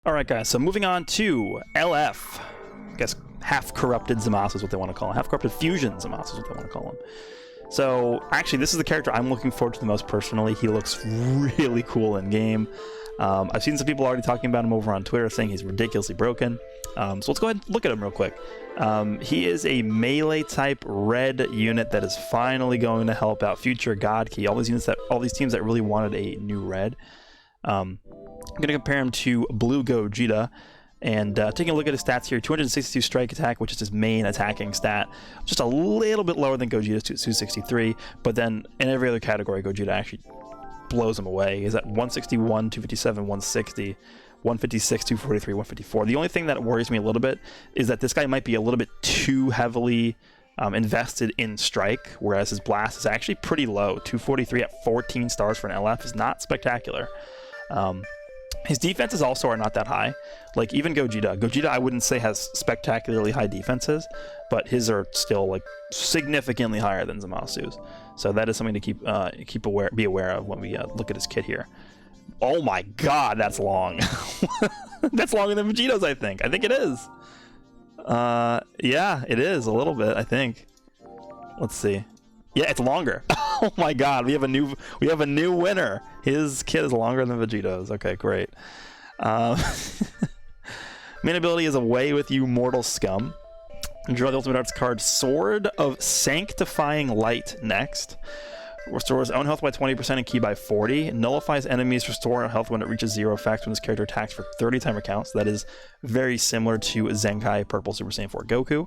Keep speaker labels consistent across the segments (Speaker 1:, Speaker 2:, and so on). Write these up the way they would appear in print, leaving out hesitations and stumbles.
Speaker 1: Alright guys, so moving on to LF. I guess half-corrupted ZAMASU is what they want to call him. Half-corrupted fusion ZAMASU is what they want to call him. So, actually, this is the character I'm looking forward to the most personally. He looks really cool in-game. I've seen some people already talking about him over on Twitter, saying he's ridiculously broken. So let's go ahead and look at him real quick. He is a melee-type red unit that is finally going to help out future God Key. All these teams that really wanted a new red. I'm going to compare him to Blue Gogeta, and taking a look at his stats here, 262 strike attack, which is his main attacking stat, just a little bit lower than Gogeta's 263, but then in every other category, Gogeta actually blows him away. He's at 161, 257, 160, 156, 243, 154. The only thing that worries me a little bit is that this guy might be a little bit too heavily invested in strike, whereas his blast is actually pretty low. 243 at 14 stars for an LF is not spectacular. His defenses also are not that high. Like, even Gogeta I wouldn't say has spectacularly high defenses, but his are still like significantly higher than ZAMASU's. So that is something to be aware of when we look at his kit here. Oh my god, that's long. That's longer than Vegeta's, I think. I think it is. Yeah, it is a little bit, I think. Let's see. Yeah, it's longer. Oh my god, we have a new winner. His kit is longer than Vegeta's. Okay, great. Main ability is Away With You, Mortal Scum. Draw the Ultimate Arts card Sword of Sanctifying Light next. Restores own health by 20% and ki by 40. Nullifies enemies restore health when it reaches 0 effects when this character attacks for 30 timer counts. That is very similar to Zenkai Purple Super Saiyan 4 Goku.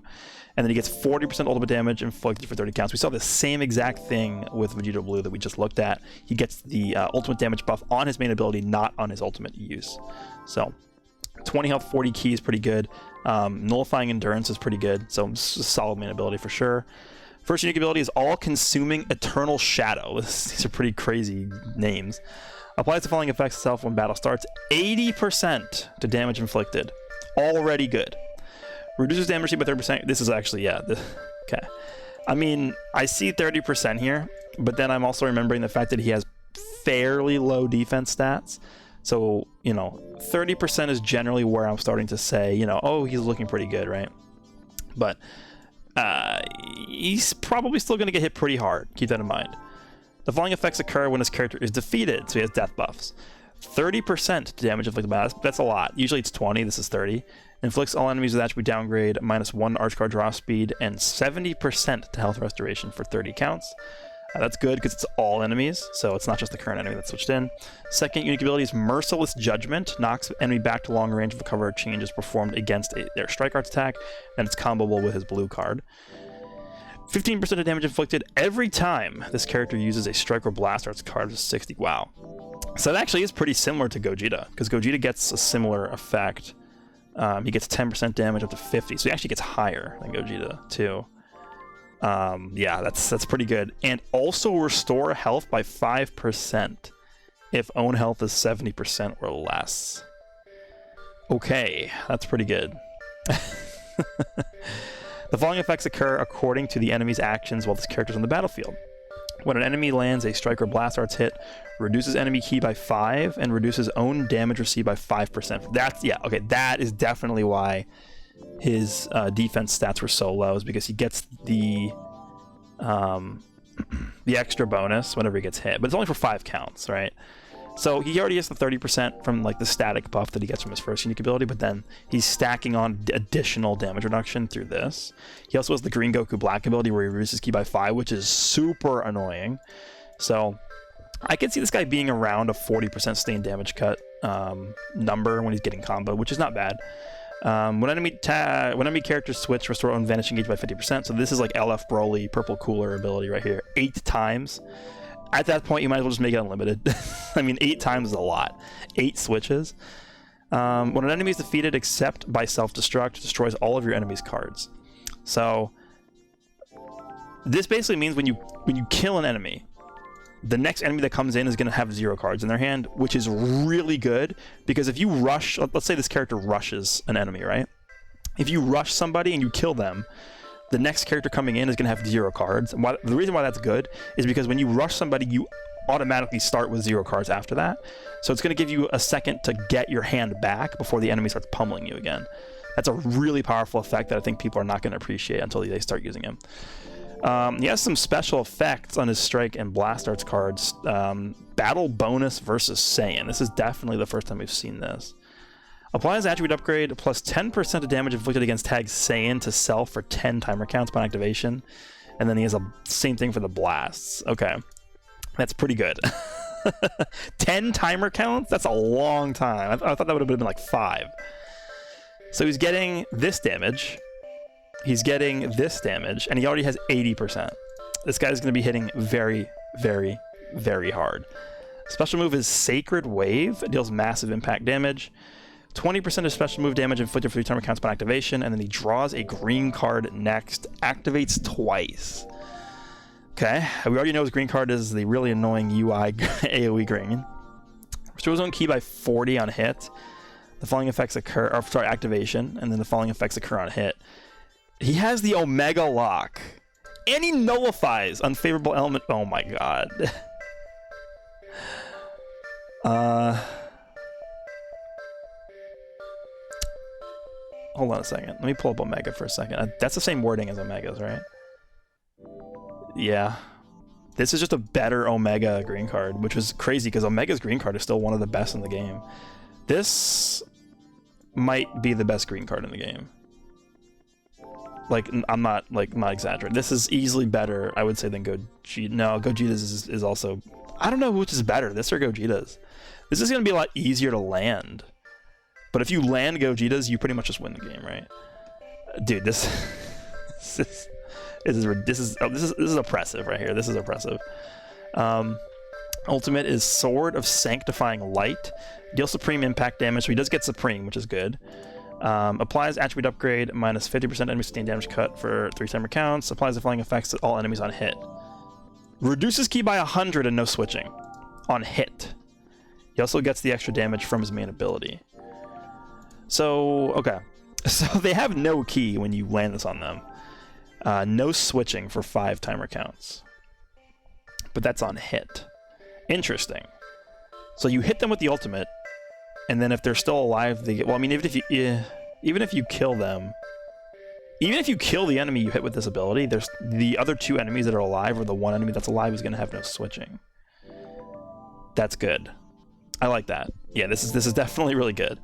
Speaker 1: And then he gets 40% ultimate damage inflicted for 30 counts. We saw the same exact thing with Vegeta Blue that we just looked at. He gets the ultimate damage buff on his main ability, not on his ultimate use. So 20 health, 40 ki is pretty good. Nullifying Endurance is pretty good. So solid main ability for sure. First unique ability is All-Consuming Eternal Shadow. These are pretty crazy names. Applies the following effects itself when battle starts. 80% to damage inflicted. Already good. Reduces damage received by 30%. This is actually, yeah. Okay. I mean, I see 30% here, but then I'm also remembering the fact that he has fairly low defense stats. So, you know, 30% is generally where I'm starting to say, you know, oh, he's looking pretty good, right? But he's probably still going to get hit pretty hard. Keep that in mind. The following effects occur when his character is defeated, so he has death buffs. 30% damage inflicted by that's a lot. Usually it's 20, this is 30. Inflicts all enemies with attribute downgrade, -1 arch card draw speed, and 70% to health restoration for 30 counts. That's good because it's all enemies, so it's not just the current enemy that's switched in. Second unique ability is Merciless Judgment. Knocks enemy back to long range if a cover change is performed against their strike arts attack, and it's comboable with his blue card. 15% of damage inflicted every time this character uses a strike or blast arts card of 60. Wow. So that actually is pretty similar to Gogeta, because Gogeta gets a similar effect. He gets 10% damage up to 50, so he actually gets higher than Gogeta too. Yeah, that's pretty good. And also restore health by 5% if own health is 70% or less. Okay, that's pretty good. The following effects occur according to the enemy's actions while this character is on the battlefield. When an enemy lands a strike or blast arts hit, reduces enemy ki by 5 and reduces own damage received by 5%. That's, yeah, okay, that is definitely why his defense stats were so low, is because he gets the extra bonus whenever he gets hit, but it's only for 5 counts, right? So he already gets the 30% from like the static buff that he gets from his first unique ability, but then he's stacking on additional damage reduction through this. He also has the Green Goku Black ability where he reduces ki by 5, which is super annoying. So I can see this guy being around a 40% sustained damage cut number when he's getting combo, which is not bad. When enemy characters switch, restore own vanishing gauge by 50%. So this is like LF Broly Purple Cooler ability right here. 8 times. At that point, you might as well just make it unlimited. I mean, 8 times is a lot. 8 switches. When an enemy is defeated except by self-destruct, destroys all of your enemy's cards. So this basically means when you kill an enemy, the next enemy that comes in is going to have 0 cards in their hand, which is really good, because if you rush, let's say this character rushes an enemy, right? If you rush somebody and you kill them, the next character coming in is going to have 0 cards. And the reason why that's good is because when you rush somebody, you automatically start with 0 cards after that. So it's going to give you a second to get your hand back before the enemy starts pummeling you again. That's a really powerful effect that I think people are not going to appreciate until they start using him. He has some special effects on his Strike and Blast Arts cards. Battle bonus versus Saiyan. This is definitely the first time we've seen this. Applies attribute upgrade plus 10% of damage inflicted against tag Saiyan to self for 10 timer counts upon activation. And then he has a same thing for the blasts. Okay. That's pretty good. 10 timer counts? That's a long time. I thought that would have been like 5. So he's getting this damage. He's getting this damage, and he already has 80%. This guy's going to be hitting very, very, very hard. Special move is Sacred Wave. It deals massive impact damage. 20% of special move damage inflicted for 3 timer counts upon activation, and then he draws a green card next. Activates twice. Okay, we already know his green card is the really annoying UI AoE green. Restores his own ki by 40 on hit. The following effects occur, or sorry, activation, and then the following effects occur on hit. He has the Omega Lock, and he nullifies unfavorable element. Oh my god. Hold on a second. Let me pull up Omega for a second. That's the same wording as Omega's, right? Yeah. This is just a better Omega green card, which was crazy because Omega's green card is still one of the best in the game. This might be the best green card in the game. Like, I'm not exaggerating. This is easily better, I would say, than Gogeta. No, Gogeta's is also... I don't know which is better, this or Gogeta's. This is going to be a lot easier to land. But if you land Gogeta's, you pretty much just win the game, right? Dude, this is oppressive right here. This is oppressive. Ultimate is Sword of Sanctifying Light. Deals supreme impact damage, so he does get supreme, which is good. Applies attribute upgrade, minus 50% enemy sustained damage cut for 3 timer counts. Applies the following effects to all enemies on hit. Reduces ki by 100 and no switching on hit. He also gets the extra damage from his main ability. So, okay. So they have no ki when you land this on them. No switching for 5 timer counts. But that's on hit. Interesting. So you hit them with the ultimate, and then if they're still alive, they get... Well, I mean, even if you kill them... Even if you kill the enemy you hit with this ability, there's the other 2 enemies that are alive, or the 1 enemy that's alive is going to have no switching. That's good. I like that. Yeah, this is definitely really good.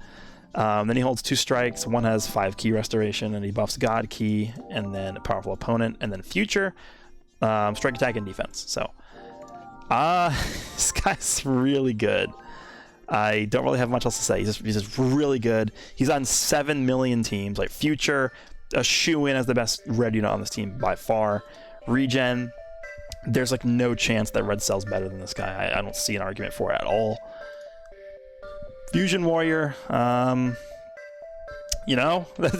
Speaker 1: Then he holds 2 strikes. One has 5 ki restoration, and he buffs God ki, and then a powerful opponent, and then future, strike, attack, and defense. So, this guy's really good. I don't really have much else to say. He's just really good. He's on 7 million teams. Like future, a shoe-in as the best red unit on this team by far. Regen, there's like no chance that Red Cell's better than this guy. I don't see an argument for it at all. Fusion Warrior, you know, we'll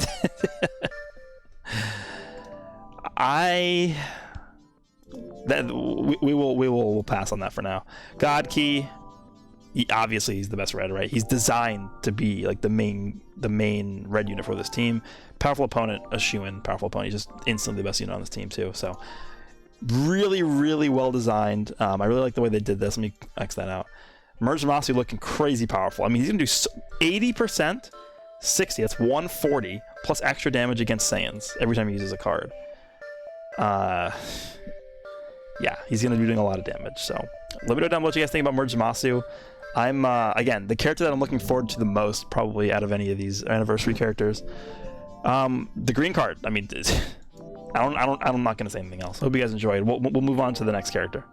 Speaker 1: pass on that for now. God Key, obviously he's the best red, right? He's designed to be like the main red unit for this team. Powerful opponent, a shoo-in. Powerful opponent, he's just instantly the best unit on this team too. So really, really well designed. I really like the way they did this. Let me X that out. Merge ZAMASU looking crazy powerful. I mean, he's going to do 80%, 60, that's 140, plus extra damage against Saiyans every time he uses a card. Yeah, he's going to be doing a lot of damage. So let me know down below what you guys think about Merge ZAMASU. I'm, again, the character that I'm looking forward to the most, probably out of any of these anniversary characters. The green card, I mean, I'm not going to say anything else. Hope you guys enjoyed. We'll move on to the next character.